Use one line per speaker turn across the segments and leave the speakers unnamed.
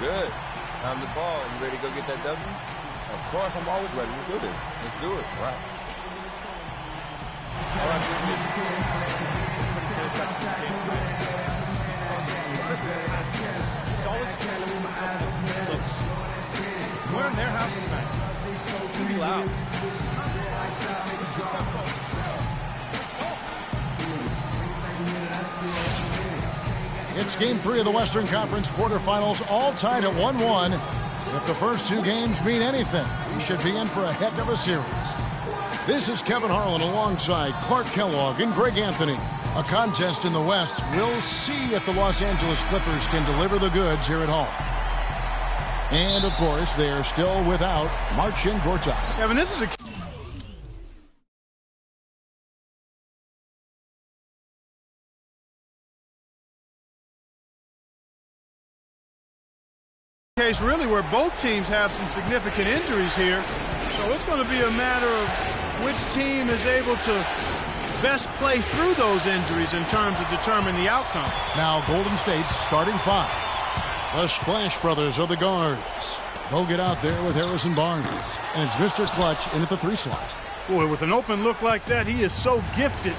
good. Time to ball. You ready to go get that W? Of course, I'm always ready. Let's do this. Let's do it. Right. All right,
we're in their house tonight. It's gonna be loud.
It's Game 3 of the Western Conference quarterfinals, all tied at 1-1. If the first two games mean anything, we should be in for a heck of a series. This is Kevin Harlan alongside Clark Kellogg and Greg Anthony. A contest in the West. We'll see if the Los Angeles Clippers can deliver the goods here at home. And, of course, they are still without Marcin Gortat.
Kevin, this is a case really where both teams have some significant injuries here. So it's going to be a matter of which team is able to best play through those injuries in terms of determining the outcome.
Now Golden State's starting five. The Splash Brothers are the guards. They'll get out there with Harrison Barnes. And it's Mr. Clutch in at the 3 slot.
Boy, with an open look like that, he is so gifted.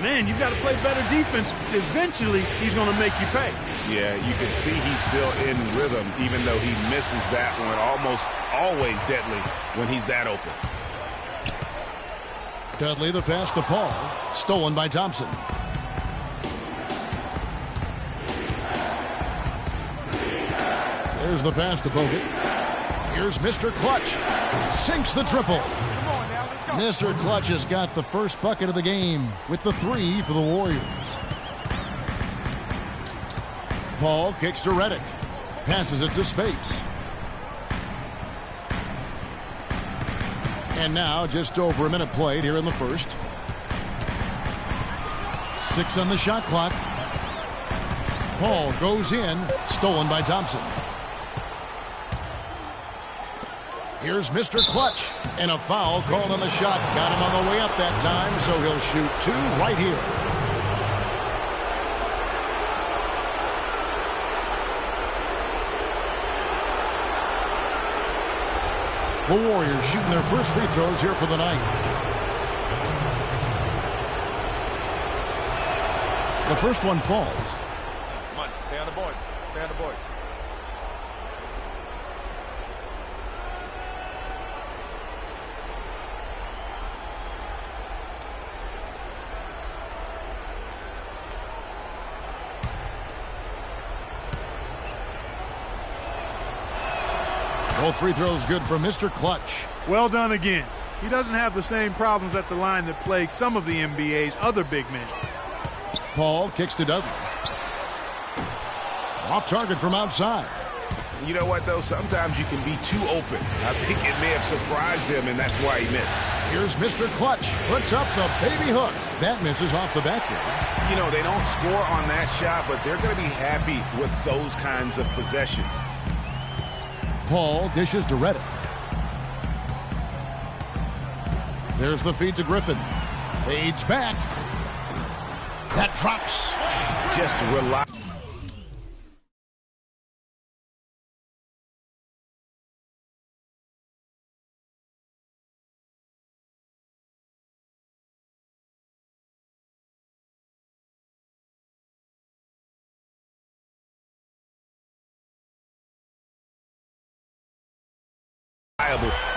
Man, you've got to play better defense. Eventually, he's going to make you pay.
Yeah, you can see he's still in rhythm, even though he misses that one. Almost always deadly when he's that open.
Dudley, the pass to Paul. Stolen by Thompson. There's the pass to Bogut. Here's Mr. Clutch. Sinks the triple. Mr. Clutch has got the first bucket of the game with the 3 for the Warriors. Paul kicks to Redick. Passes it to Spates. And now just over a minute played here in the first. 6 on the shot clock. Paul goes in. Stolen by Thompson. Here's Mr. Clutch. And a foul called on the shot. Got him on the way up that time, so he'll shoot 2 right here. The Warriors shooting their first free throws here for the night. The first one falls.
Come on, stay on the boards. Stay on the boards.
Both free throws good for Mr. Clutch.
Well done again. He doesn't have the same problems at the line that plague some of the NBA's other big men.
Paul kicks to Dudley. Off target from outside.
You know what, though? Sometimes you can be too open. I think it may have surprised him, and that's why he missed.
Here's Mr. Clutch. Puts up the baby hook. That misses off the backboard.
You know, they don't score on that shot, but they're going to be happy with those kinds of possessions.
Paul dishes to Redick. There's the feed to Griffin. Fades back. That drops.
Just relax.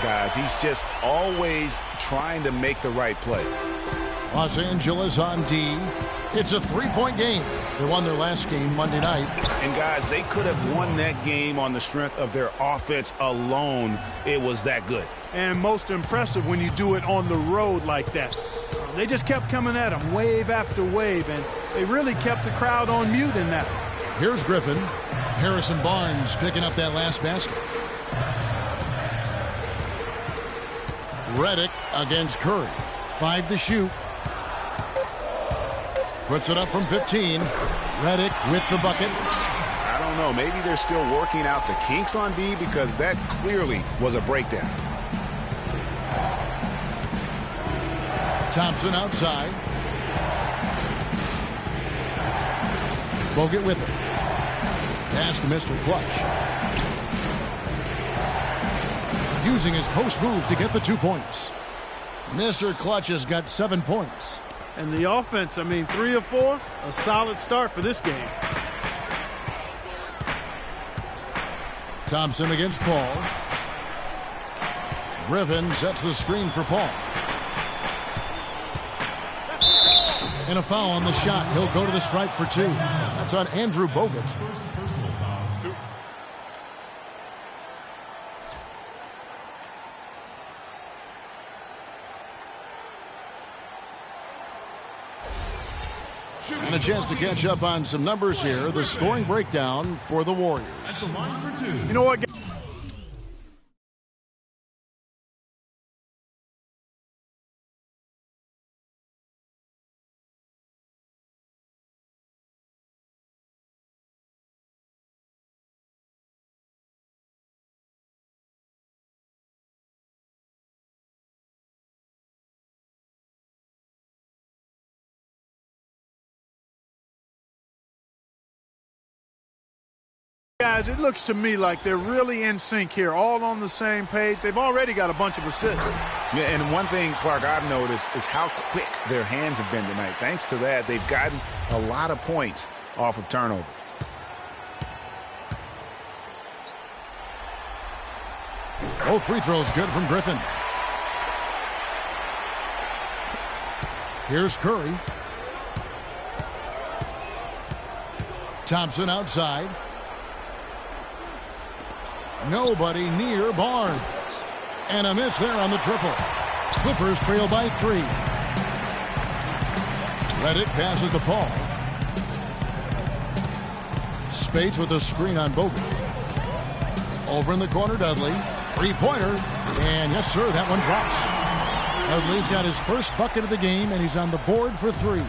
Guys, he's just always trying to make the right play.
Los Angeles on D. It's a 3-point game. They won their last game Monday night.
And guys, they could have won that game on the strength of their offense alone. It was that good.
And most impressive when you do it on the road like that. They just kept coming at him wave after wave, and they really kept the crowd on mute in that.
Here's Griffin. Harrison Barnes picking up that last basket. Redick against Curry. 5 to shoot. Puts it up from 15. Redick with the bucket.
I don't know. Maybe they're still working out the kinks on D, because that clearly was a breakdown.
Thompson outside. Bogut with it. Pass to Mr. Clutch. using his post move to get the 2 points. Mr. Clutch has got 7 points.
And the offense, I mean, 3 of 4, a solid start for this game.
Thompson against Paul. Griffin sets the screen for Paul. And a foul on the shot. He'll go to the stripe for 2. That's on Andrew Bogut. And a chance to catch up on some numbers here. The scoring breakdown for the Warriors.
You know what? Guys, it looks to me like they're really in sync here, all on the same page. They've already got a bunch of assists.
Yeah, and one thing, Clark, I've noticed is how quick their hands have been tonight. Thanks to that, they've gotten a lot of points off of turnovers.
Both free throws good from Griffin. Here's Curry. Thompson outside. Nobody near Barnes. And a miss there on the triple. Clippers trail by 3. Redick passes to Paul. Spates with a screen on Bogut. Over in the corner, Dudley. 3-pointer. And yes, sir, that one drops. Dudley's got his first bucket of the game, and he's on the board for 3.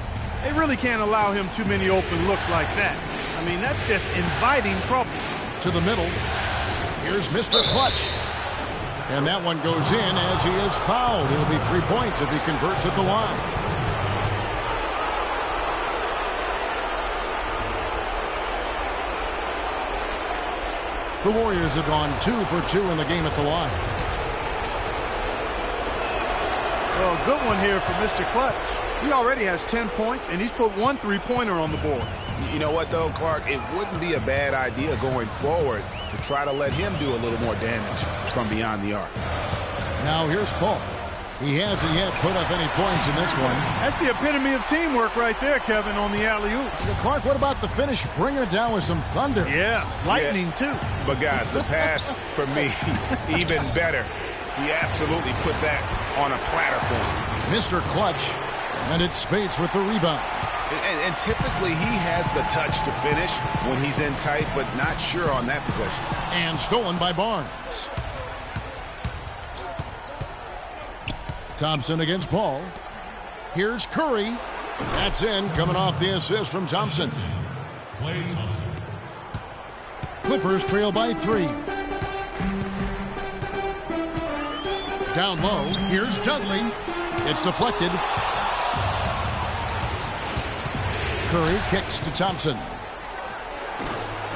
They really can't allow him too many open looks like that. I mean, that's just inviting trouble.
To the middle. Here's Mr. Clutch. And that one goes in as he is fouled. It'll be 3 points if he converts at the line. The Warriors have gone 2 for 2 in the game at the line.
Well, good one here for Mr. Clutch. He already has 10 points, and he's put 1 3-pointer on the board.
You know what, though, Clark? It wouldn't be a bad idea going forward to try to let him do a little more damage from beyond the arc.
Now here's Paul. He hasn't yet put up any points in this one.
That's the epitome of teamwork right there, Kevin, on the alley-oop.
Clark, what about the finish? Bringing it down with some thunder.
Yeah, lightning, too.
But, guys, the pass, for me, even better. He absolutely put that on a platter for him.
Mr. Clutch. And it's Spates with the rebound.
And typically he has the touch to finish when he's in tight, but not sure on that possession.
And stolen by Barnes. Thompson against Paul. Here's Curry. That's in, coming off the assist from Thompson. Clippers trail by 3. Down low, here's Dudley. It's deflected. Curry kicks to Thompson.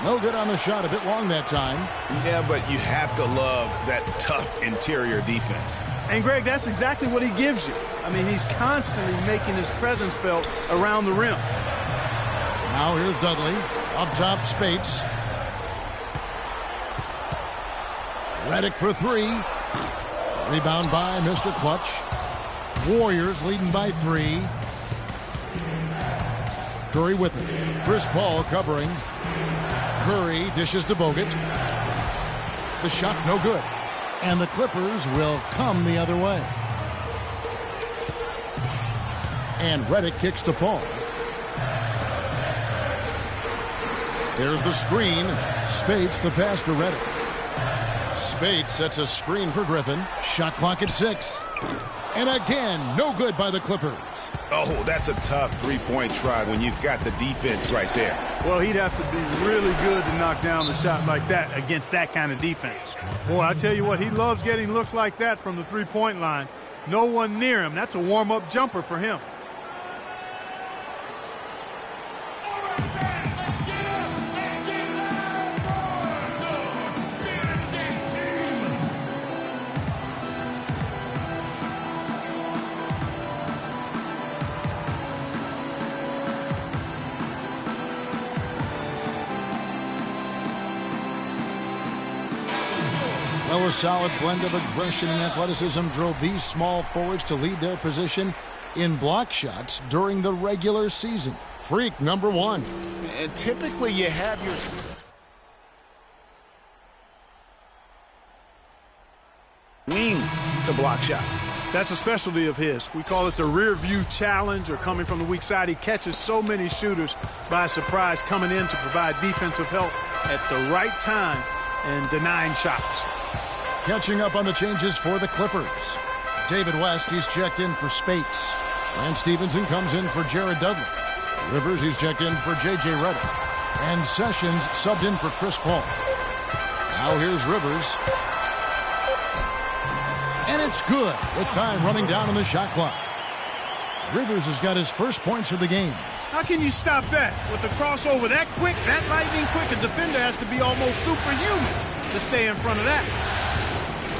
No good on the shot, a bit long that time.
Yeah, but you have to love that tough interior defense.
And, Greg, that's exactly what he gives you. I mean, he's constantly making his presence felt around the rim.
Now here's Dudley. Up top, Spates. Redick for 3. Rebound by Mr. Clutch. Warriors leading by 3. Curry with it. Chris Paul covering. Curry dishes to Bogut. The shot no good. And the Clippers will come the other way. And Redick kicks to Paul. There's the screen. Spates the pass to Redick. Spates sets a screen for Griffin. Shot clock at 6. And again, no good by the Clippers.
Oh, that's a tough three-point try when you've got the defense right there.
Well, he'd have to be really good to knock down the shot like that against that kind of defense. Boy, I tell you what, he loves getting looks like that from the three-point line. No one near him. That's a warm-up jumper for him.
a solid blend of aggression and athleticism drove these small forwards to lead their position in block shots during the regular season. Freak number 1.
And typically you have your wing to block shots.
That's a specialty of his. We call it the rear view challenge, or coming from the weak side. He catches so many shooters by surprise, coming in to provide defensive help at the right time and denying shots.
Catching up on the changes for the Clippers. David West, he's checked in for Spates. Lance Stevenson comes in for Jared Dudley. Rivers, he's checked in for J.J. Redick. And Sessions subbed in for Chris Paul. Now here's Rivers. And it's good with time running down on the shot clock. Rivers has got his first points of the game.
How can you stop that? With the crossover that quick, that lightning quick, a defender has to be almost superhuman to stay in front of that.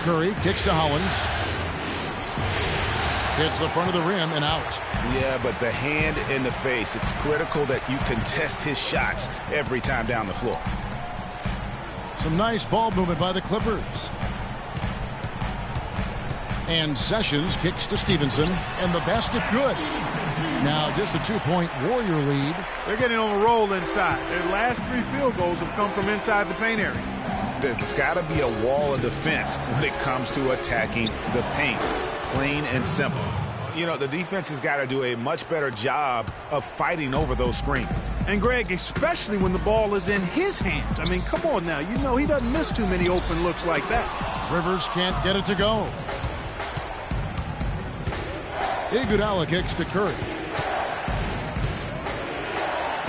Curry kicks to Hollins. Hits the front of the rim and out.
Yeah, but the hand in the face, it's critical that you contest his shots every time down the floor.
Some nice ball movement by the Clippers. And Sessions kicks to Stevenson, and the basket good. Now just a 2-point Warrior lead.
They're getting on a roll inside. Their last 3 field goals have come from inside the paint area.
There's got to be a wall of defense when it comes to attacking the paint. Plain and simple. You know, the defense has got to do a much better job of fighting over those screens.
And Greg, especially when the ball is in his hands. I mean, come on now. You know he doesn't miss too many open looks like that.
Rivers can't get it to go. Iguodala kicks to Curry.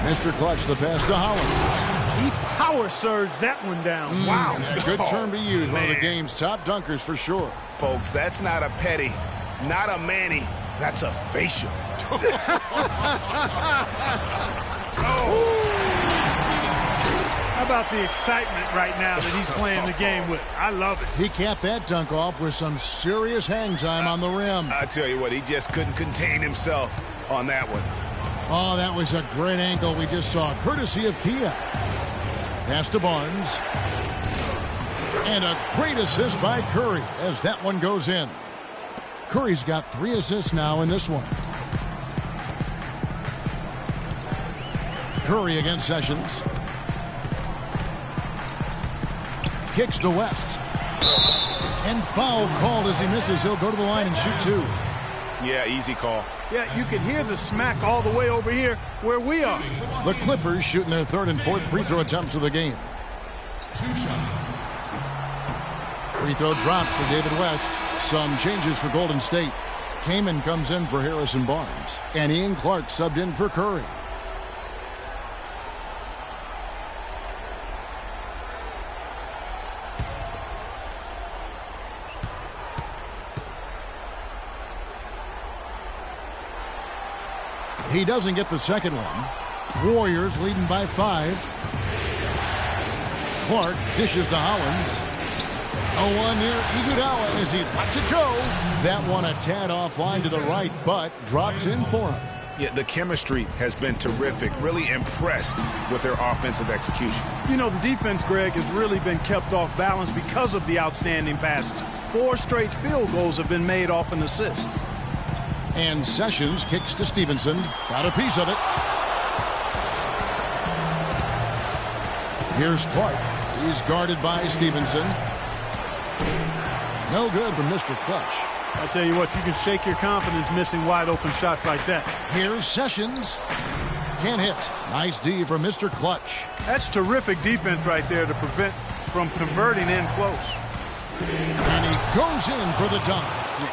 Mr. Clutch, the pass to Hollins.
He power surged that one down. Wow.
A good term to use. One of the game's top dunkers for sure.
Folks, that's not a petty, not a Manny. That's a facial.
How about the excitement right now that he's playing the game with? I love it.
He capped that dunk off with some serious hang time on the rim.
I tell you what, he just couldn't contain himself on that one.
Oh, that was a great angle we just saw, courtesy of Kia. Pass to Barnes. And a great assist by Curry as that one goes in. Curry's got 3 assists now in this one. Curry against Sessions. Kicks to West. And foul called as he misses. He'll go to the line and shoot 2.
Yeah, easy call.
Yeah, you can hear the smack all the way over here where we are.
The Clippers shooting their 3rd and 4th free throw attempts of the game.
2 shots.
Free throw dropped for David West. Some changes for Golden State. Kaman comes in for Harrison Barnes. And Ian Clark subbed in for Curry. He doesn't get the second one. Warriors leading by 5. Clark dishes to Hollins. 0-1 near Iguodala as he lets it go. That one a tad offline to the right, but drops in for him.
Yeah, the chemistry has been terrific. Really impressed with their offensive execution.
You know, the defense, Greg, has really been kept off balance because of the outstanding passes. 4 straight field goals have been made off an assist.
And Sessions kicks to Stevenson. Got a piece of it. Here's Clark. He's guarded by Stevenson. No good from Mr. Clutch.
I tell you what, you can shake your confidence missing wide open shots like that.
Here's Sessions. Can't hit. Nice D from Mr. Clutch.
That's terrific defense right there to prevent from converting in close.
And he goes in for the dunk.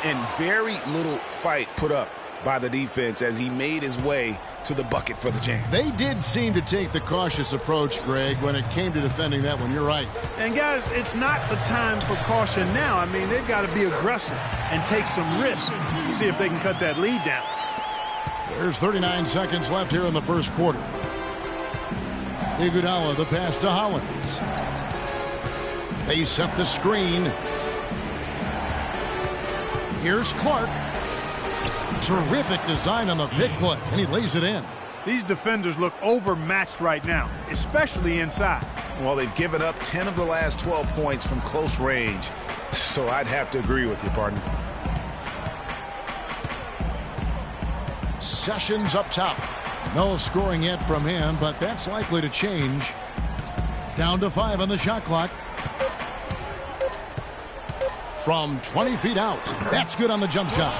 And very little fight put up by the defense as he made his way to the bucket for the jam.
They did seem to take the cautious approach, Greg, when it came to defending that one. You're right.
And, guys, it's not the time for caution now. I mean, they've got to be aggressive and take some risks to see if they can cut that lead down.
There's 39 seconds left here in the first quarter. Iguodala, the pass to Hollins. They set the screen. Here's Clark. Terrific design on the pick play, and he lays it in.
These defenders look overmatched right now, especially inside.
Well, they've given up 10 of the last 12 points from close range, so I'd have to agree with you, partner.
Sessions up top. No scoring yet from him, but that's likely to change. Down to 5 on the shot clock. From 20 feet out. That's good on the jump shot.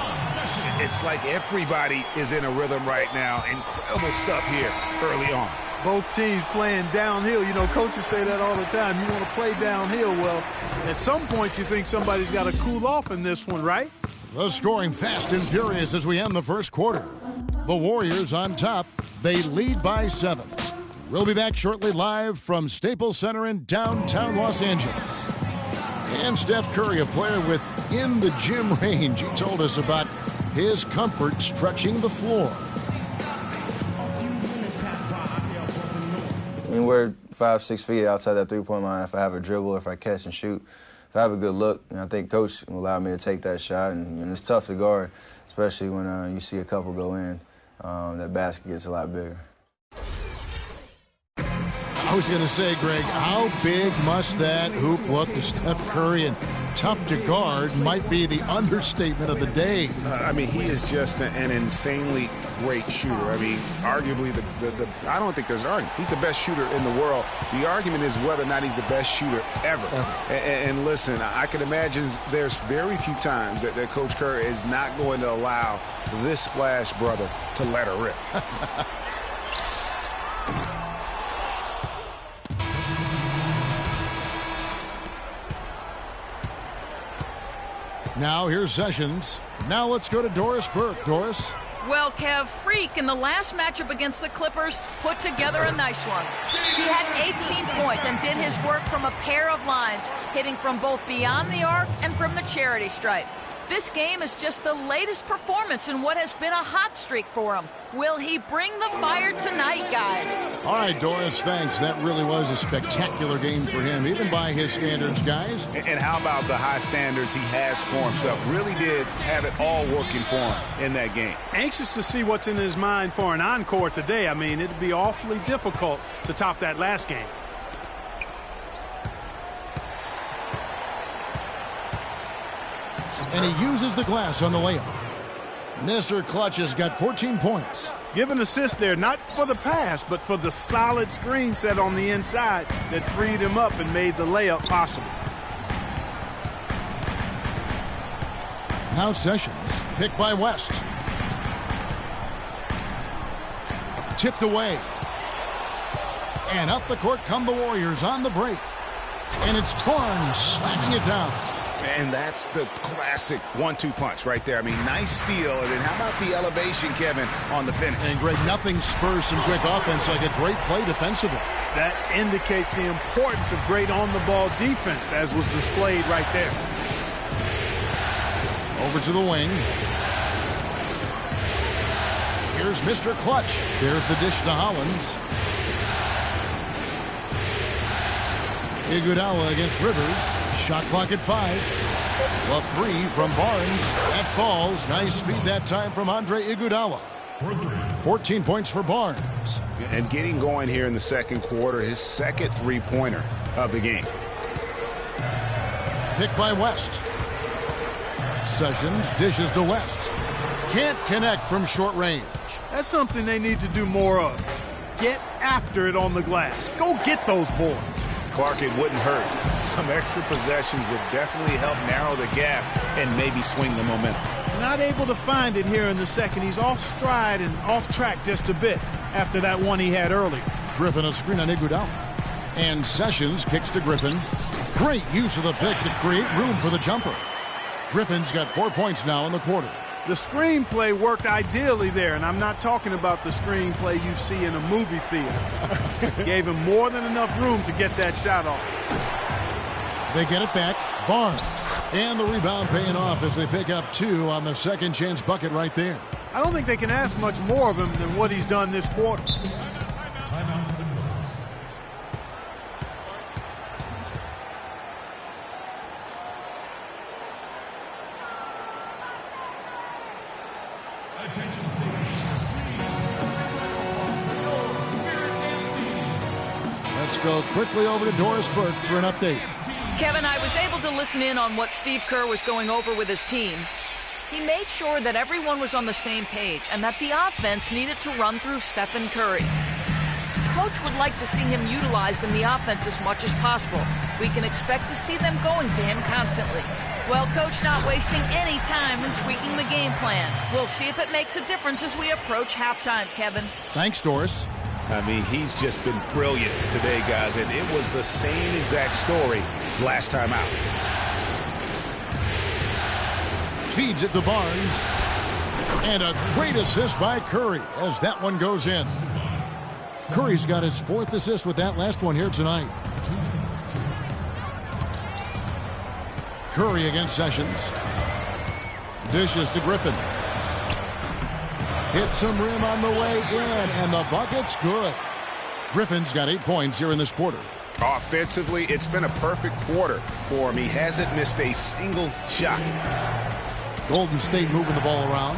It's like everybody is in a rhythm right now. Incredible stuff here early on.
Both teams playing downhill. You know, coaches say that all the time. You want to play downhill. Well, at some point you think somebody's got to cool off in this one, right?
The scoring fast and furious as we end the first quarter. The Warriors on top. They lead by 7. We'll be back shortly live from Staples Center in downtown Los Angeles. And Steph Curry, a player within the gym range. He told us about his comfort stretching the floor.
I mean, we're 5-6 feet outside that three-point line. If I have a dribble, if I catch and shoot, if I have a good look, I think Coach will allow me to take that shot. And it's tough to guard, especially when you see a couple go in. That basket gets a lot bigger.
I was going to say, Greg, how big must that hoop look to Steph Curry? And tough to guard might be the understatement of the day.
I mean, he is just an insanely great shooter. I mean, arguably, I don't think there's an argument. He's the best shooter in the world. The argument is whether or not he's the best shooter ever. And listen, I can imagine there's very few times that Coach Curry is not going to allow this splash brother to let her rip.
Now here's Sessions. Now let's go to Doris Burke. Doris?
Well, Kev, Freak in the last matchup against the Clippers put together a nice one. He had 18 points and did his work from a pair of lines, hitting from both beyond the arc and from the charity stripe. This game is just the latest performance in what has been a hot streak for him. Will he bring the fire tonight, guys?
All right, Doris, thanks. That really was a spectacular game for him, even by his standards, guys.
And how about the high standards he has for himself? Really did have it all working for him in that game.
Anxious to see what's in his mind for an encore today. I mean, it'd be awfully difficult to top that last game.
And he uses the glass on the layup. Mr. Clutch has got 14 points.
Give an assist there, not for the pass, but for the solid screen set on the inside that freed him up and made the layup possible.
Now Sessions, picked by West. Tipped away. And up the court come the Warriors on the break. And it's Barnes slamming it down.
And that's the classic 1-2 punch right there. I mean, nice steal. And then how about the elevation, Kevin, on the finish?
And Greg, nothing spurs some quick offense like a great play defensively.
That indicates the importance of great on-the-ball defense, as was displayed right there.
Over to the wing. Here's Mr. Clutch. There's the dish to Hollins. Iguodala against Rivers. Shot clock at 5. The 3 from Barnes. That falls. Nice feed that time from Andre Iguodala. 14 points for Barnes.
And getting going here in the second quarter, his second three-pointer of the game.
Picked by West. Sessions dishes to West. Can't connect from short range.
That's something they need to do more of. Get after it on the glass. Go get those boards.
Clark, it wouldn't hurt. Some extra possessions would definitely help narrow the gap and maybe swing the momentum.
Not able to find it here in the second. He's off stride and off track just a bit after that one he had earlier.
Griffin a screen on Iguodala. And Sessions kicks to Griffin. Great use of the pick to create room for the jumper. Griffin's got 4 points now in the quarter.
The screenplay worked ideally there, and I'm not talking about the screenplay you see in a movie theater. Gave him more than enough room to get that shot off.
They get it back. Barnes. And the rebound paying off as they pick up 2 on the second chance bucket right there.
I don't think they can ask much more of him than what he's done this quarter.
Let's go quickly over to Doris Burke for an update.
Kevin, I was able to listen in on what Steve Kerr was going over with his team. He made sure that everyone was on the same page and that the offense needed to run through Stephen Curry. Coach would like to see him utilized in the offense as much as possible. We can expect to see them going to him constantly. Well, Coach not wasting any time in tweaking the game plan. We'll see if it makes a difference as we approach halftime, Kevin.
Thanks, Doris.
I mean, he's just been brilliant today, guys, and it was the same exact story last time out.
Feeds it to Barnes. And a great assist by Curry as that one goes in. Curry's got his 4th assist with that last one here tonight. Curry against Sessions. Dishes to Griffin. Hits some rim on the way in, and the bucket's good. Griffin's got 8 points here in this quarter.
Offensively, it's been a perfect quarter for him. He hasn't missed a single shot.
Golden State moving the ball around.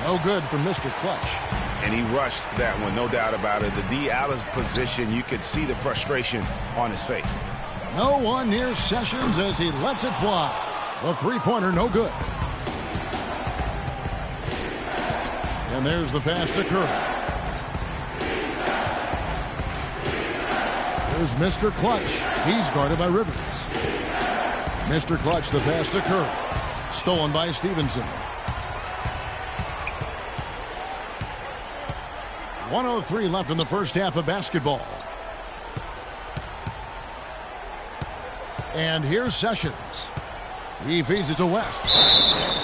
No good from Mr. Clutch.
And he rushed that one, no doubt about it. The D out of position, you could see the frustration on his face.
No one near Sessions as he lets it fly. The three-pointer, no good. And there's the pass to Curry. There's Mr. Clutch. He's guarded by Rivers. Mr. Clutch, the pass to Curry. Stolen by Stevenson. 1:03 left in the first half of basketball. And here's Sessions. He feeds it to West.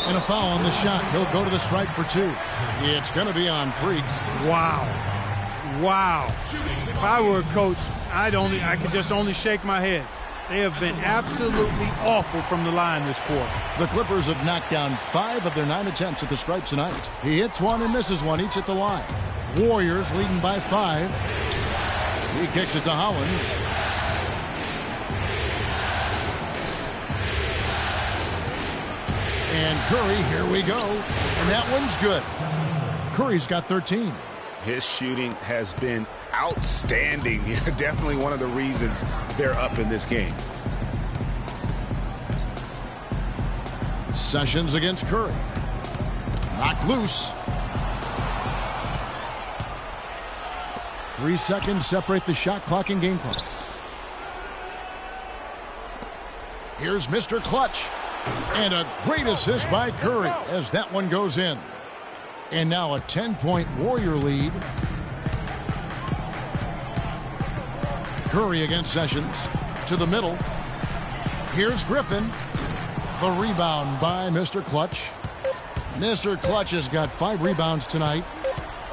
And a foul on the shot. He'll go to the stripe for 2. It's going to be on Freak.
Wow. Wow. If I were a coach, I could just only shake my head. They have been absolutely awful from the line this quarter.
The Clippers have knocked down 5 of their 9 attempts at the stripe tonight. He hits one and misses one, each at the line. Warriors leading by 5. He kicks it to Hollins. And Curry, here we go. And that one's good. Curry's got 13.
His shooting has been outstanding. Definitely one of the reasons they're up in this game.
Sessions against Curry. Knocked loose. 3 seconds separate the shot clock and game clock. Here's Mr. Clutch. And a great assist by Curry as that one goes in. And now a 10-point Warrior lead. Curry against Sessions. To the middle. Here's Griffin. The rebound by Mr. Clutch. Mr. Clutch has got 5 rebounds tonight.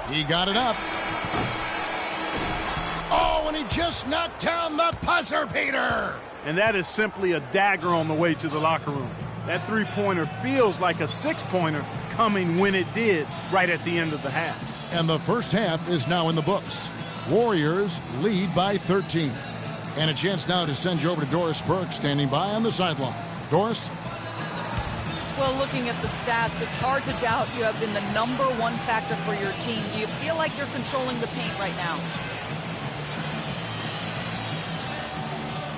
He got it up. Oh, and he just knocked down the buzzer beater.
And that is simply a dagger on the way to the locker room. That three-pointer feels like a 6-pointer coming when it did right at the end of the half.
And the first half is now in the books. Warriors lead by 13. And a chance now to send you over to Doris Burke standing by on the sideline. Doris?
Well, looking at the stats, it's hard to doubt you have been the #1 factor for your team. Do you feel like you're controlling the paint right now?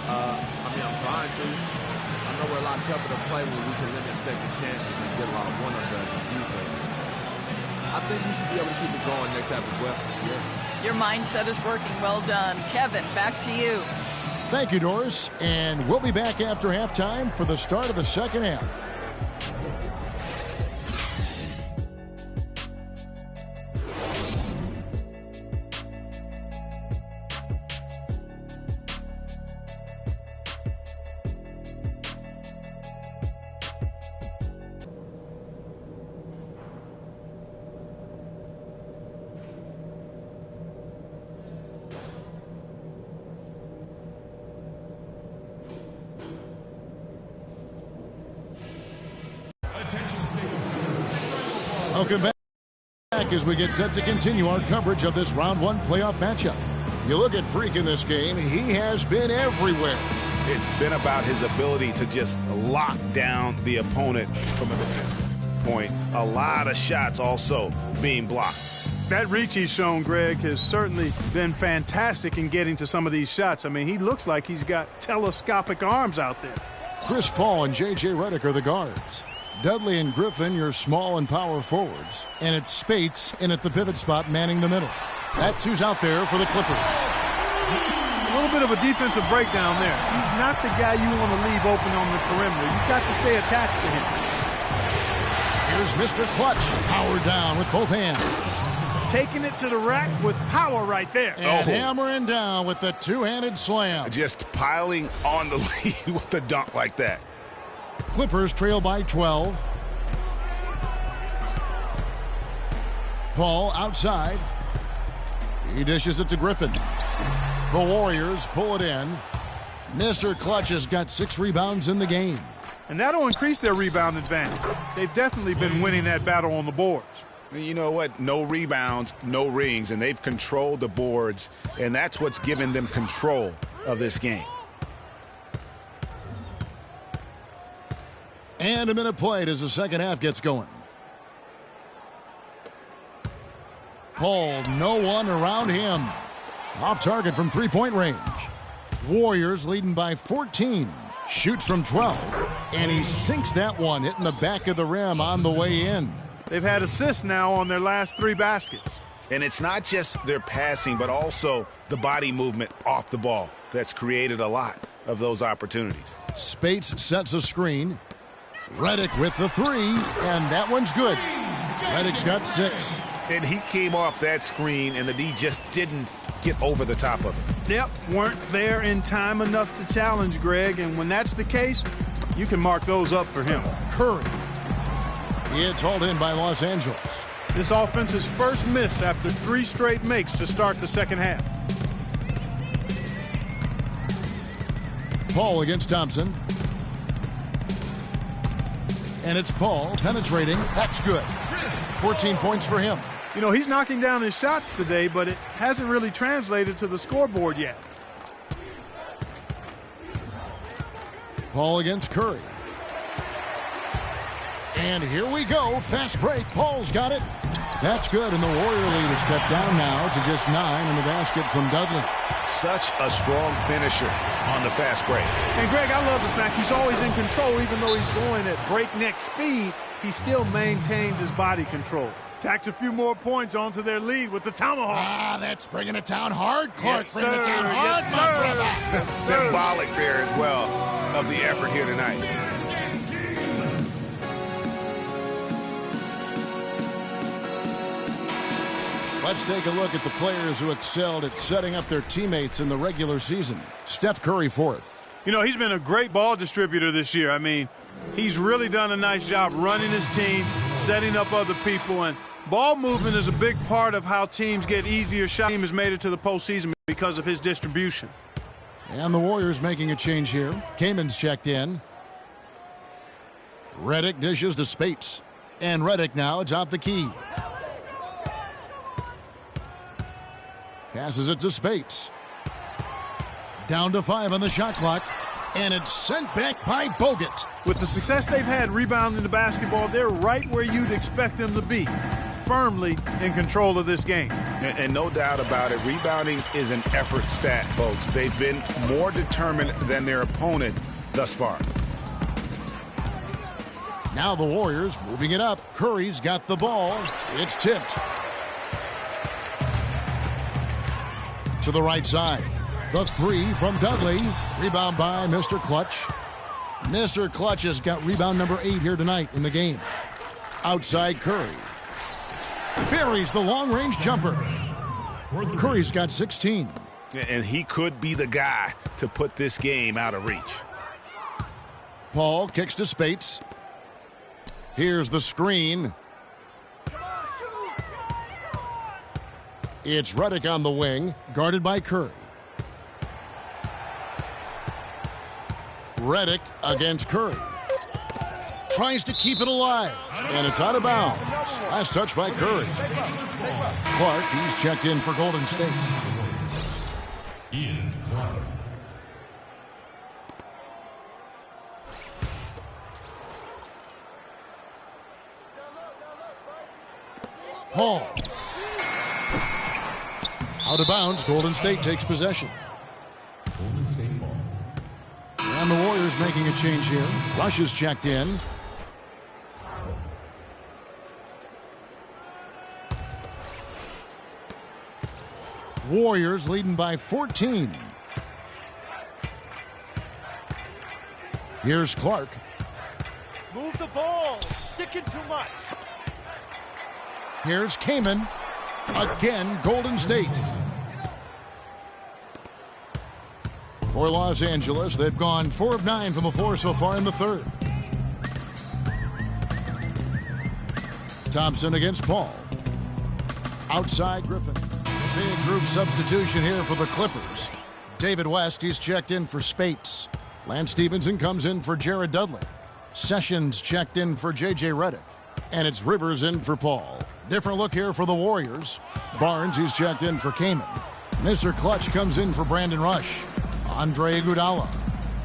I'm trying to. I know we're a lot tougher to play when we can limit second chances and get a lot of one-and-dones in defense. I think we should be able to keep it going next half as well. Yeah.
Your mindset is working. Well done. Kevin, back to you.
Thank you, Doris. And we'll be back after halftime for the start of the second half. Welcome back as we get set to continue our coverage of this round 1 playoff matchup. You look at Freak in this game, he has been everywhere.
It's been about his ability to just lock down the opponent from a defensive point. A lot of shots also being blocked.
That reach he's shown, Greg, has certainly been fantastic in getting to some of these shots. I mean, he looks like he's got telescopic arms out there.
Chris Paul and J.J. Redick are the guards. Dudley and Griffin, your small and power forwards. And it's Spates in at the pivot spot manning the middle. That's who's out there for the Clippers.
A little bit of a defensive breakdown there. He's not the guy you want to leave open on the perimeter. You've got to stay attached to him.
Here's Mr. Clutch, powered down with both hands.
Taking it to the rack with power right there.
And hammering down with the two-handed slam.
Just piling on the lead with a dunk like that.
Clippers trail by 12. Paul outside. He dishes it to Griffin. The Warriors pull it in. Mr. Clutch has got 6 rebounds in the game.
And that'll increase their rebound advantage. They've definitely been winning that battle on the boards.
You know what? No rebounds, no rings, and they've controlled the boards, and that's what's given them control of this game.
And a minute played as the second half gets going. Paul, no one around him. Off target from three-point range. Warriors leading by 14. Shoots from 12. And he sinks that one, hitting the back of the rim on the way in.
They've had assists now on their last 3 baskets.
And it's not just their passing, but also the body movement off the ball that's created a lot of those opportunities.
Spates sets a screen. Redick with the 3, and that one's good. Redick's got 6.
And he came off that screen, and the D just didn't get over the top of it.
Yep, weren't there in time enough to challenge, Greg, and when that's the case, you can mark those up for him.
Curry. It's hauled in by Los Angeles.
This offense's first miss after 3 straight makes to start the second half.
Paul against Thompson. And it's Paul penetrating. That's good. 14 points for him.
You know, he's knocking down his shots today, but it hasn't really translated to the scoreboard yet.
Paul against Curry. And here we go. Fast break. Paul's got it. That's good. And the Warrior lead is cut down now to just 9 in the basket from Dudley.
Such a strong finisher on the fast break.
And, Greg, I love the fact he's always in control. Even though he's going at breakneck speed, he still maintains his body control. Tacks a few more points onto their lead with the tomahawk.
Ah, that's bringing it down hard, Clark.
Yes,
Bring it down hard,
yes,
my brother.
Symbolic there as well of the effort here tonight.
Let's take a look at the players who excelled at setting up their teammates in the regular season. Steph Curry fourth.
You know, he's been a great ball distributor this year. I mean, he's really done a nice job running his team, setting up other people, and ball movement is a big part of how teams get easier shots. The team has made it to the postseason because of his distribution.
And the Warriors making a change here. Kamen's checked in. Redick dishes to Spates. And Redick now atop the key. Passes it to Spates. Down to 5 on the shot clock. And it's sent back by Bogut.
With the success they've had rebounding the basketball, they're right where you'd expect them to be, firmly in control of this game.
And no doubt about it, rebounding is an effort stat, folks. They've been more determined than their opponent thus far.
Now the Warriors moving it up. Curry's got the ball. It's tipped. To the right side. The 3 from Dudley. Rebound by Mr. Clutch. Mr. Clutch has got rebound number 8 here tonight in the game. Outside Curry. Buries the long-range jumper. Curry's got 16.
And he could be the guy to put this game out of reach.
Paul kicks to Spates. Here's the screen. It's Redick on the wing, guarded by Curry. Redick against Curry. Tries to keep it alive, and it's out of bounds. Last touch by Curry. Clark, he's checked in for Golden State.
Ian Clark.
Paul. Out of bounds, Golden State takes possession.
Golden State ball.
And the Warriors making a change here. Rush is checked in. Warriors leading by 14. Here's Clark.
Move the ball. Sticking too much.
Here's Kaman. Again, Golden State. For Los Angeles, they've gone 4 of 9 from the floor so far in the third. Thompson against Paul. Outside Griffin. Big group substitution here for the Clippers. David West, he's checked in for Spates. Lance Stevenson comes in for Jared Dudley. Sessions checked in for J.J. Redick. And it's Rivers in for Paul. Different look here for the Warriors. Barnes, he's checked in for Kaman. Mr. Clutch comes in for Brandon Rush. Andre Iguodala,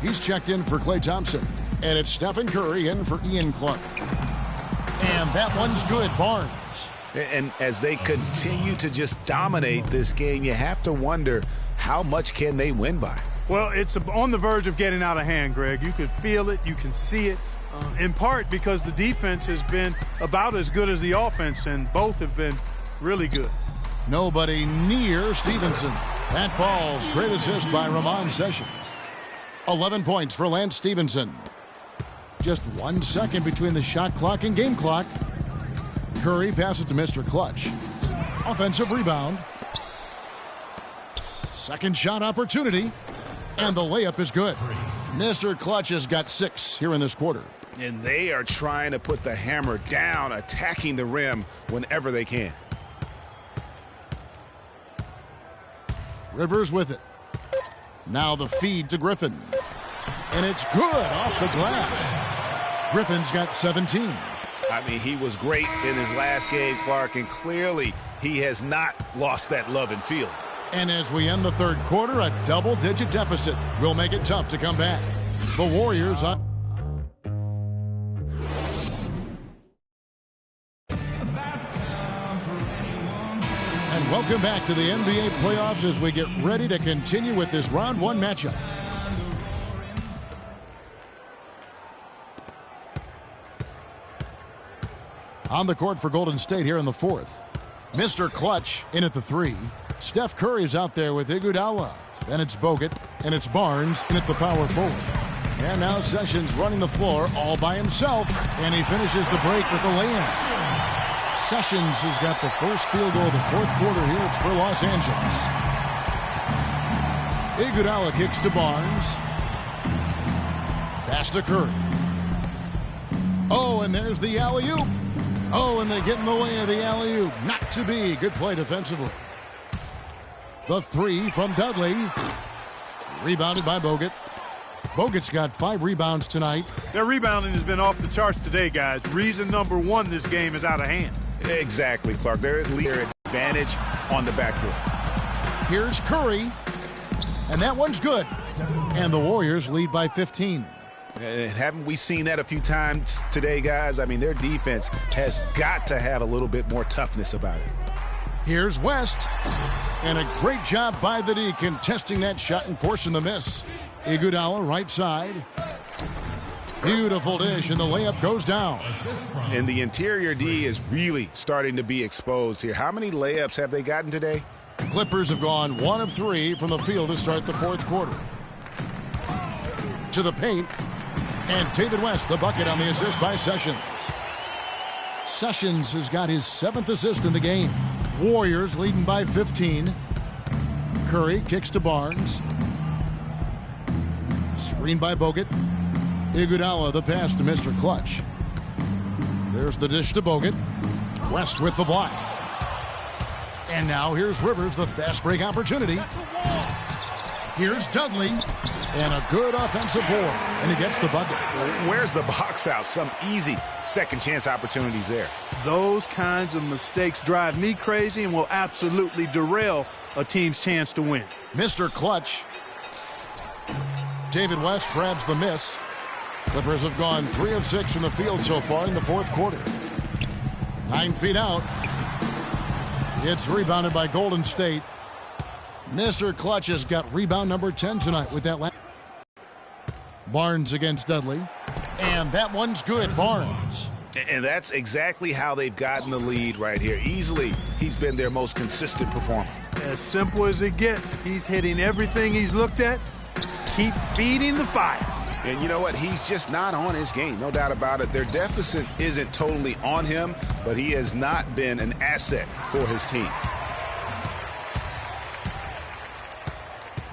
he's checked in for Klay Thompson. And it's Stephen Curry in for Ian Clark. And that one's good, Barnes.
And as they continue to just dominate this game, you have to wonder how much can they win by.
Well, it's on the verge of getting out of hand, Greg. You can feel it. You can see it. In part because the defense has been about as good as the offense, and both have been really good.
Nobody near Stevenson. That falls. Great assist by Ramon Sessions. 11 points for Lance Stevenson. Just 1 second between the shot clock and game clock. Curry passes to Mr. Clutch. Offensive rebound. Second shot opportunity. And the layup is good. Mr. Clutch has got 6 here in this quarter.
And they are trying to put the hammer down, attacking the rim whenever they can.
Rivers with it. Now the feed to Griffin. And it's good off the glass. Griffin's got 17.
I mean, he was great in his last game, Clark, and clearly he has not lost that love and feel.
And as we end the third quarter, a double-digit deficit will make it tough to come back. The Warriors on. And welcome back to the NBA playoffs as we get ready to continue with this round 1 matchup. On the court for Golden State here in the fourth. Mr. Clutch in at the 3. Steph Curry's out there with Iguodala. Then it's Bogut, and it's Barnes in at the power forward. And now Sessions running the floor all by himself, and he finishes the break with the lay-in. Sessions has got the first field goal of the fourth quarter here. It's for Los Angeles. Iguodala kicks to Barnes. Pass to Curry. Oh, and there's the alley-oop. Oh, and they get in the way of the alley-oop. Not to be. Good play defensively. The 3 from Dudley. Rebounded by Bogut. Bogut's got 5 rebounds tonight.
Their rebounding has been off the charts today, guys. Reason number 1, this game is out of hand.
Exactly, Clark. Their advantage on the backboard.
Here's Curry. And that one's good. And the Warriors lead by 15.
Haven't we seen that a few times today, guys? I mean, their defense has got to have a little bit more toughness about it.
Here's West. And a great job by the D contesting that shot and forcing the miss. Iguodala right side. Beautiful dish, and the layup goes down.
And the interior D is really starting to be exposed here. How many layups have they gotten today?
The Clippers have gone 1 of 3 from the field to start the fourth quarter. To the paint. And David West, the bucket on the assist by Sessions. Sessions has got his 7th assist in the game. Warriors leading by 15. Curry kicks to Barnes. Screen by Bogut. Iguodala, the pass to Mr. Clutch. There's the dish to Bogut. West with the block. And now here's Rivers, the fast break opportunity. Here's Dudley. And a good offensive board. And he gets the bucket.
Where's the box out? Some easy second chance opportunities there.
Those kinds of mistakes drive me crazy and will absolutely derail a team's chance to win.
Mr. Clutch. David West grabs the miss. Clippers have gone 3 of 6 from the field so far in the fourth quarter. 9 feet out. It's rebounded by Golden State. Mr. Clutch has got rebound number 10 tonight with that last. Barnes against Dudley. And that one's good. Barnes.
And that's exactly how they've gotten the lead right here. Easily, he's been their most consistent performer.
As simple as it gets. He's hitting everything he's looked at. Keep feeding the fire.
And you know what? He's just not on his game. No doubt about it. Their deficit isn't totally on him, but he has not been an asset for his team.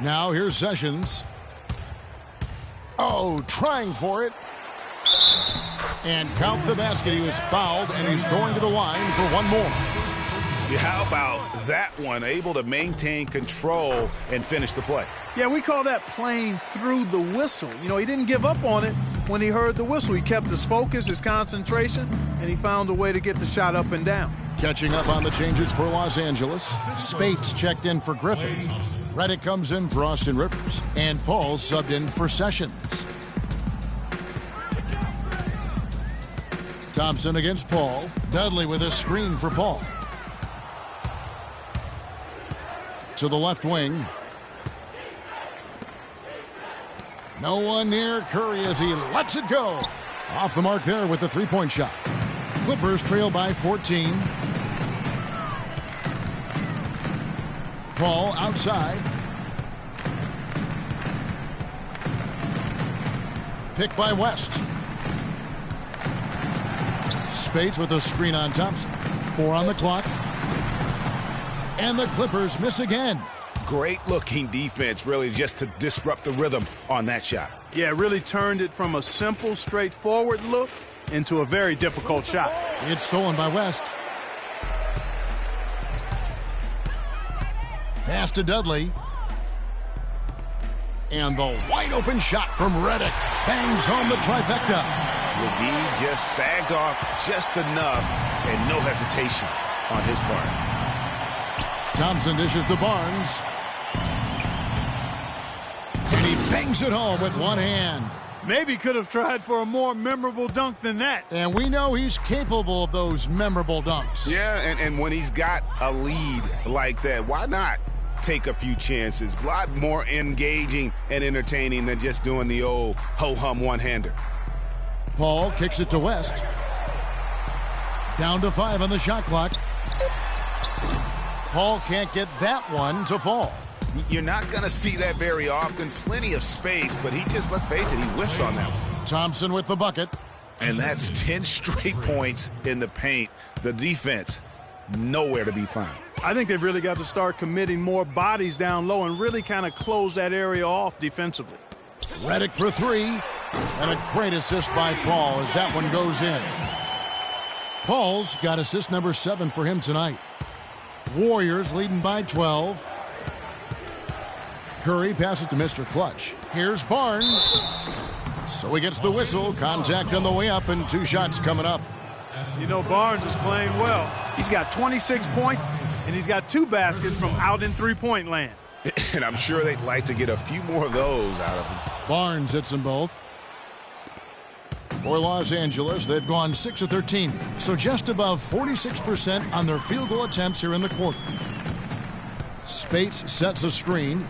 Now here's Sessions. Oh, trying for it. And count the basket. He was fouled, and he's going to the line for one more.
Yeah, how about that one? Able to maintain control and finish the play.
Yeah, we call that playing through the whistle. You know, he didn't give up on it when he heard the whistle. He kept his focus, his concentration, and he found a way to get the shot up and down.
Catching up on the changes for Los Angeles. Spates checked in for Griffin. Reddick comes in for Austin Rivers. And Paul subbed in for Sessions. Thompson against Paul. Dudley with a screen for Paul. To the left wing. No one near Curry as he lets it go. Off the mark there with the three-point shot. Clippers trail by 14. Paul outside. Picked by West. Spates with a screen on Thompson. 4 on the clock. And the Clippers miss again.
Great looking defense, really, just to disrupt the rhythm on that shot.
Yeah, it really turned it from a simple, straightforward look into a very difficult shot.
It's stolen by West. Pass to Dudley. And the wide open shot from Reddick. Bangs home the trifecta.
McGee just sagged off just enough and no hesitation on his part.
Thompson dishes to Barnes. And he bangs it home with one hand.
Maybe could have tried for a more memorable dunk than that.
And we know he's capable of those memorable dunks.
Yeah, and when he's got a lead like that, why not take a few chances? A lot more engaging and entertaining than just doing the old ho-hum one-hander.
Paul kicks it to West. Down to 5 on the shot clock. Paul can't get that one to fall.
You're not going to see that very often. Plenty of space, but he just, let's face it, he whiffs on that one.
Thompson with the bucket.
And that's 10 straight points in the paint. The defense, nowhere to be found.
I think they've really got to start committing more bodies down low and really kind of close that area off defensively.
Reddick for 3. And a great assist by Paul as that one goes in. Paul's got assist number 7 for him tonight. Warriors leading by 12. Curry passes to Mr. Clutch. Here's Barnes. So he gets the whistle. Contact on the way up and 2 shots coming up.
You know, Barnes is playing well. He's got 26 points, and he's got 2 baskets from out in three-point land.
And I'm sure they'd like to get a few more of those out of him.
Barnes hits them both. For Los Angeles, they've gone 6 of 13, so just above 46% on their field goal attempts here in the quarter. Spates sets a screen.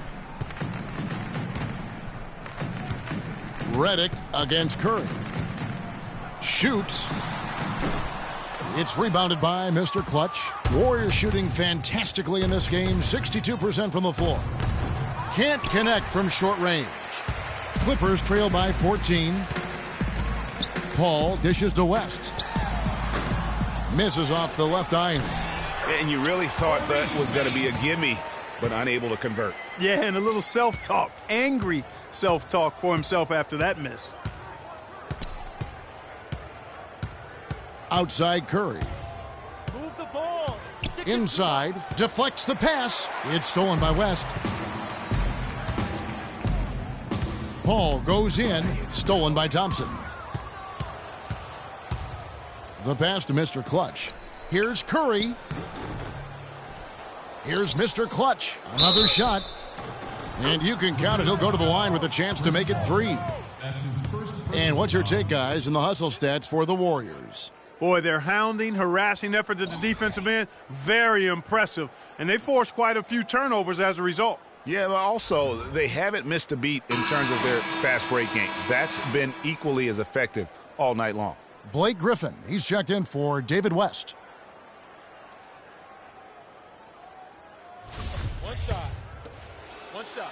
Reddick against Curry. Shoots. It's rebounded by Mr. Clutch. Warriors shooting fantastically in this game, 62% from the floor. Can't connect from short range. Clippers trail by 14. Paul dishes to West. Misses off the left iron.
And you really thought that was going to be a gimme, but unable to convert.
Yeah, and a little self-talk, angry self-talk for himself after that miss.
Outside Curry.
Move the ball. Stick
Inside. Deflects the pass. It's stolen by West. Paul goes in. Stolen by Thompson. The pass to Mr. Clutch. Here's Curry. Here's Mr. Clutch. Another shot. And you can count it. He'll go to the line with a chance to make it 3. And what's your take, guys, in the hustle stats for the Warriors?
Boy, their hounding, harassing effort at the defensive end, very impressive. And they forced quite a few turnovers as a result.
Yeah, but also they haven't missed a beat in terms of their fast break game. That's been equally as effective all night long.
Blake Griffin, he's checked in for David West.
One shot. One shot.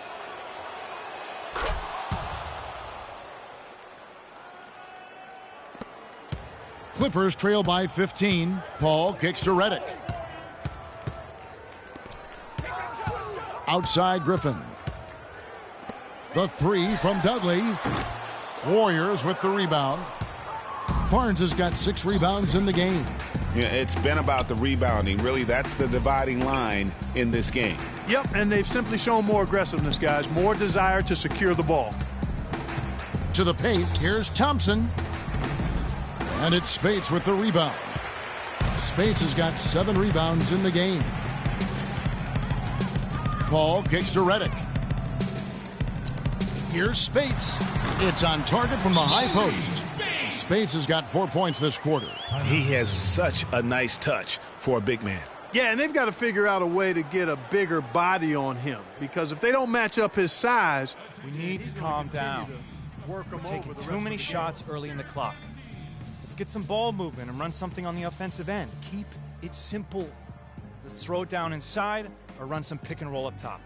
Clippers trail by 15. Paul kicks to Redick. Outside Griffin. The three from Dudley. Warriors with the rebound. Barnes has got 6 rebounds in the game.
Yeah, it's been about the rebounding. Really, that's the dividing line in this game.
Yep, and they've simply shown more aggressiveness, guys. More desire to secure the ball.
To the paint, here's Thompson. And it's Spates with the rebound. Spates has got 7 rebounds in the game. Paul kicks to Redick. Here's Spates. It's on target from the high post. Spates has got 4 points this quarter.
He has such a nice touch for a big man.
Yeah, and they've got to figure out a way to get a bigger body on him, because if they don't match up his size,
we need to calm down.
Work him
We're taking
over the
too
rest
many
of the
shots early in the clock. Let's get some ball movement and run something on the offensive end. Keep it simple. Let's throw it down inside or run some pick and roll up top.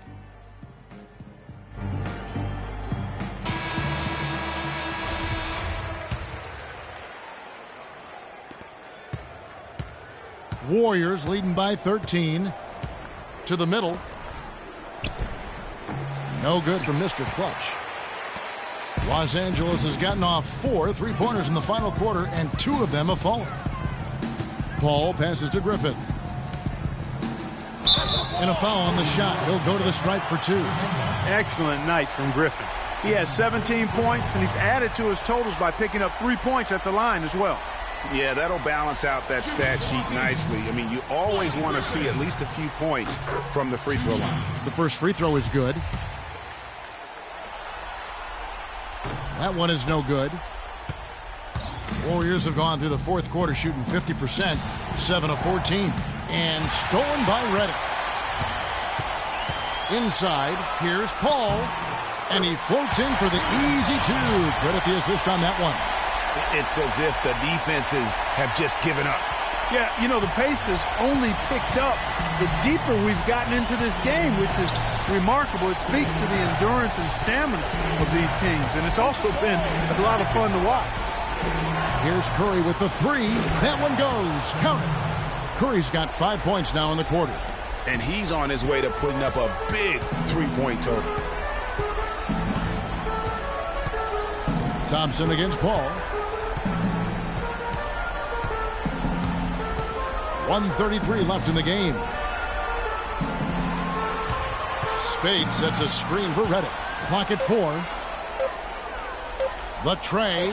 Warriors leading by 13. To the middle. No good from Mr. Clutch. Los Angeles has gotten off 4 3-pointers in the final quarter, and 2 of them have fallen. Paul passes to Griffin. And a foul on the shot. He'll go to the stripe for 2.
Excellent night from Griffin. He has 17 points, and he's added to his totals by picking up 3 points at the line as well.
Yeah, that'll balance out that stat sheet nicely. I mean, you always want to see at least a few points from the free throw line.
The first free throw is good. That one is no good. Warriors have gone through the fourth quarter shooting 50%, 7 of 14. And stolen by Redick. Inside, here's Paul. And he floats in for the easy 2. Credit the assist on that one.
It's as if the defenses have just given up.
Yeah, you know, the pace has only picked up the deeper we've gotten into this game, which is remarkable. It speaks to the endurance and stamina of these teams, and it's also been a lot of fun to watch.
Here's Curry with the 3. That one goes. Count it. Curry's got 5 points now in the quarter.
And he's on his way to putting up a big 3-point total.
Thompson against Paul. 1:33 left in the game. Spade sets a screen for Redick. Clock at 4. The tray.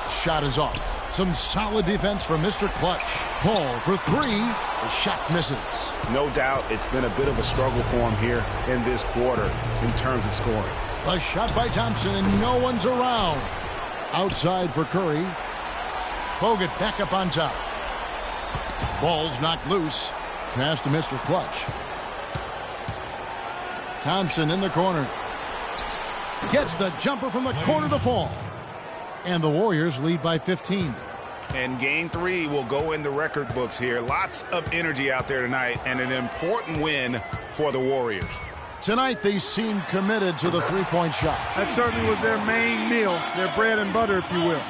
Shot is off. Some solid defense from Mr. Clutch. Paul for 3. The shot misses.
No doubt it's been a bit of a struggle for him here in this quarter in terms of scoring.
A shot by Thompson, and no one's around. Outside for Curry. Bogut back up on top. Ball's knocked loose. Pass to Mr. Clutch. Thompson in the corner. Gets the jumper from the corner to fall. And the Warriors lead by 15.
And game 3 will go in the record books here. Lots of energy out there tonight, and an important win for the Warriors.
Tonight they seem committed to the 3-point shot.
That certainly was their main meal, their bread and butter, if you will.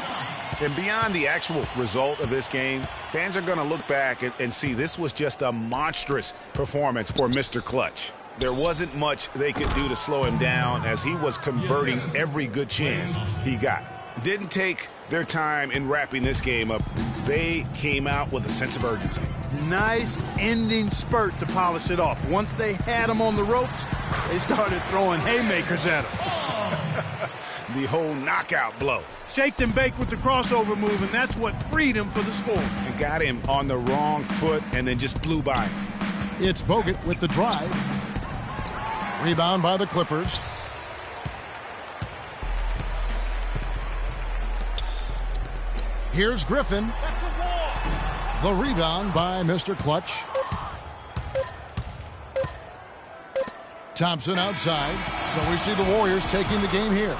And beyond the actual result of this game, fans are going to look back and see this was just a monstrous performance for Mr. Clutch. There wasn't much they could do to slow him down as he was converting every good chance he got. Didn't take their time in wrapping this game up. They came out with a sense of urgency.
Nice ending spurt to polish it off. Once they had him on the ropes, they started throwing haymakers at him.
The whole knockout blow.
Shaked and baked with the crossover move, and that's what freed him for the score.
And got him on the wrong foot and then just blew by him.
It's Bogut with the drive. Rebound by the Clippers. Here's Griffin. The rebound by Mr. Clutch. Thompson outside. So we see the Warriors taking the game here.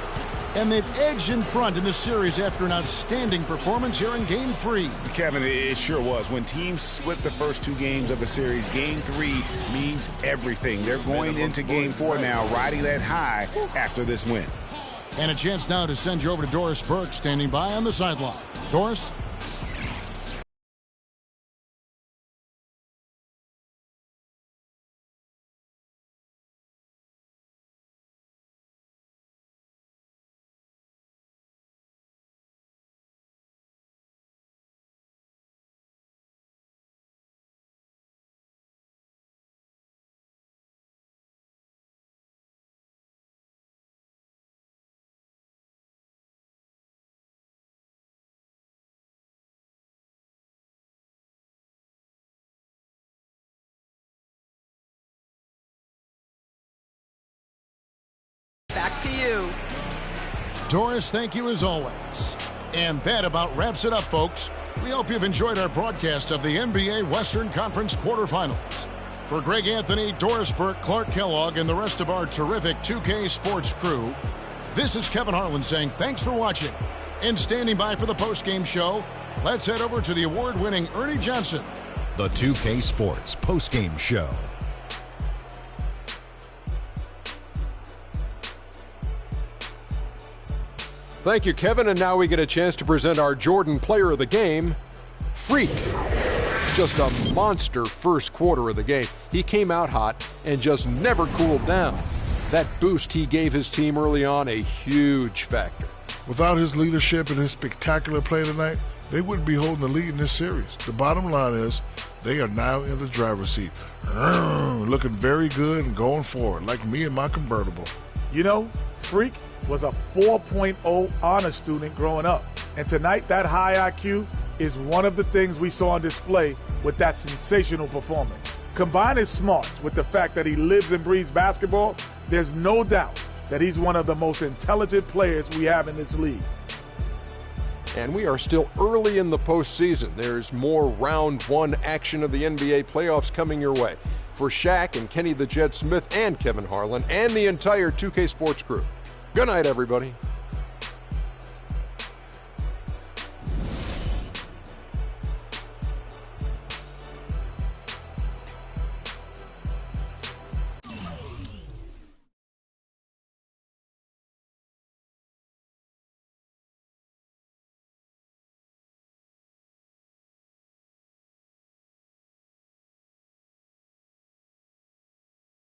And they've edged in front in the series after an outstanding performance here in Game 3.
Kevin, it sure was. When teams split the first 2 games of a series, Game 3 means everything. They're going into Game 4 now, riding that high after this win.
And a chance now to send you over to Doris Burke, standing by on the sideline. Doris?
Back to you.
Doris, thank you as always. And that about wraps it up, folks. We hope you've enjoyed our broadcast of the NBA Western Conference quarterfinals. For Greg Anthony, Doris Burke, Clark Kellogg, and the rest of our terrific 2K Sports crew, this is Kevin Harlan saying thanks for watching. And standing by for the postgame show, let's head over to the award-winning Ernie Johnson.
The 2K Sports postgame show.
Thank you, Kevin, and now we get a chance to present our Jordan Player of the Game, Freak. Just a monster first quarter of the game. He came out hot and just never cooled down. That boost he gave his team early on, a huge factor.
Without his leadership and his spectacular play tonight, they wouldn't be holding the lead in this series. The bottom line is they are now in the driver's seat, looking very good and going forward, like me and my convertible.
You know, Freak was a 4.0 honor student growing up. And tonight, that high IQ is one of the things we saw on display with that sensational performance. Combine his smarts with the fact that he lives and breathes basketball, there's no doubt that he's one of the most intelligent players we have in this league.
And we are still early in the postseason. There's more round 1 action of the NBA playoffs coming your way. For Shaq and Kenny the Jet Smith and Kevin Harlan and the entire 2K Sports crew, good night, everybody.